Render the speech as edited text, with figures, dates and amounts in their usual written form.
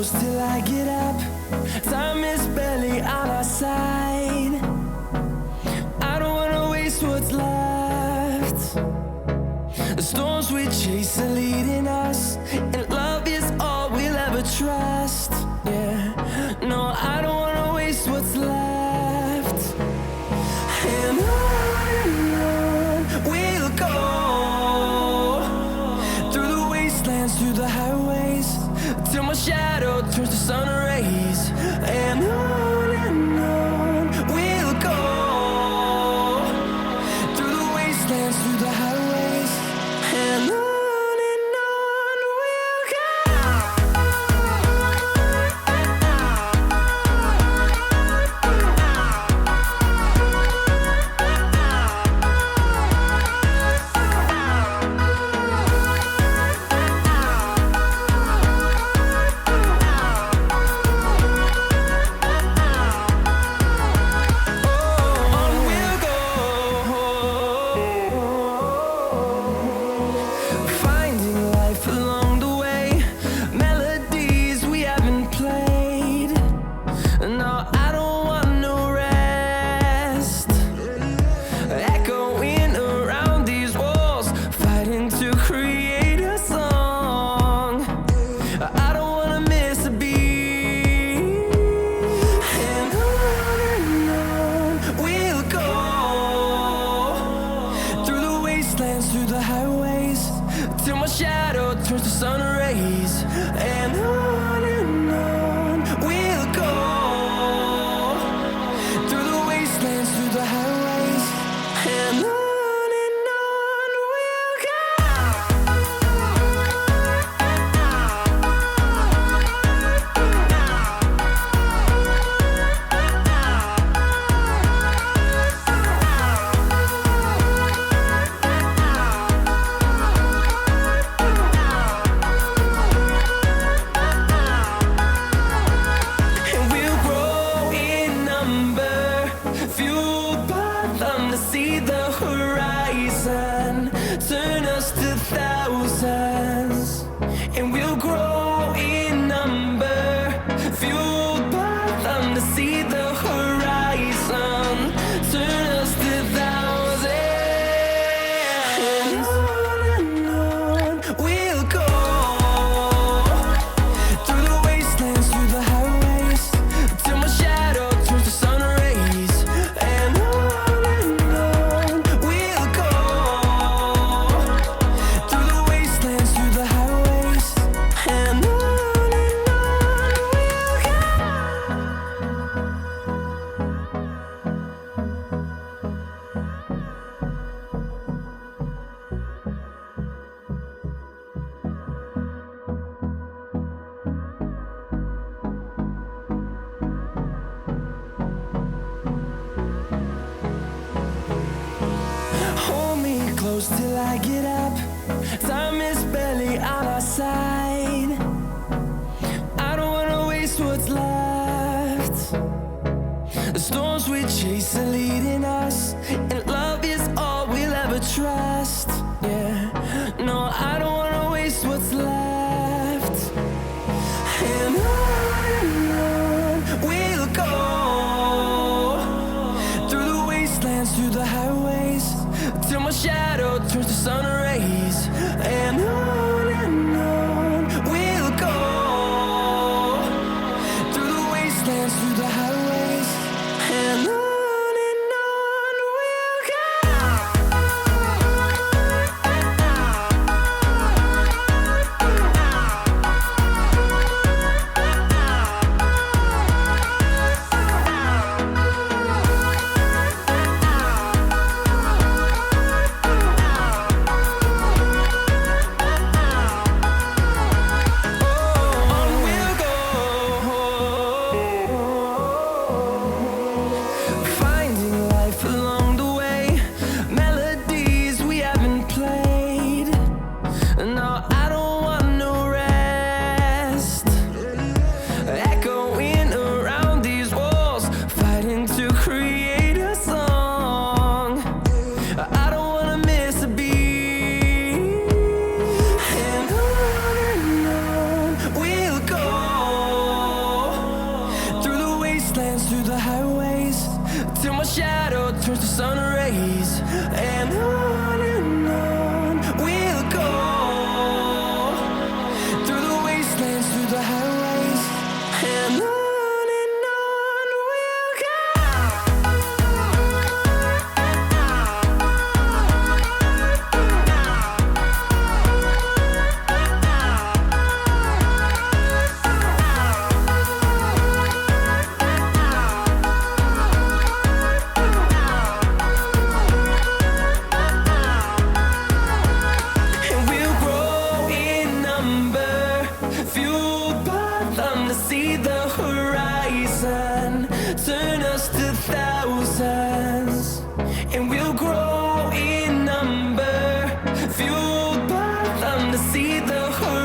close till I get up. Time is barely on our side. I don't wanna waste what's left. The storms we chase are leading us, and love is all we'll ever trust. Yeah, no, I don't wanna waste what's left. And on we'll go, through the wastelands, through the highways, till my shadow turns to sun rays. And on we'll go, through the wastelands, through the highways, and on we'll go. Through the highways, till my shadow turns to sun rays. And on we'll go, through the wastelands, through the highways, and on we'll go. See the horizon, turn us to thousands, and we'll grow in number, fueled by them to see the horizon, turn us to thousands, and on we'll go, through the wastelands, through the highways, till my shadow turns to sun rays. And close till I get up. Time is barely on our side. I don't wanna waste what's left. The storms we chase are leading us, and love is all we'll ever trust. Yeah, no, I don't wanna waste what's left. And on we'll go, through the wastelands, through the highways, till my shadow turns to sun rays. And on we'll go, through the wastelands, through the highways, and on we'll go. On we'll go. wastelands, through the highways, till my shadow turns to sun rays. And on we'll go, through the wastelands, through the highways, and on we'll go. And we'll grow in number, fueled by them to see the horizon, turn us to thousands. And we'll grow in number, fueled by them to see the horizon.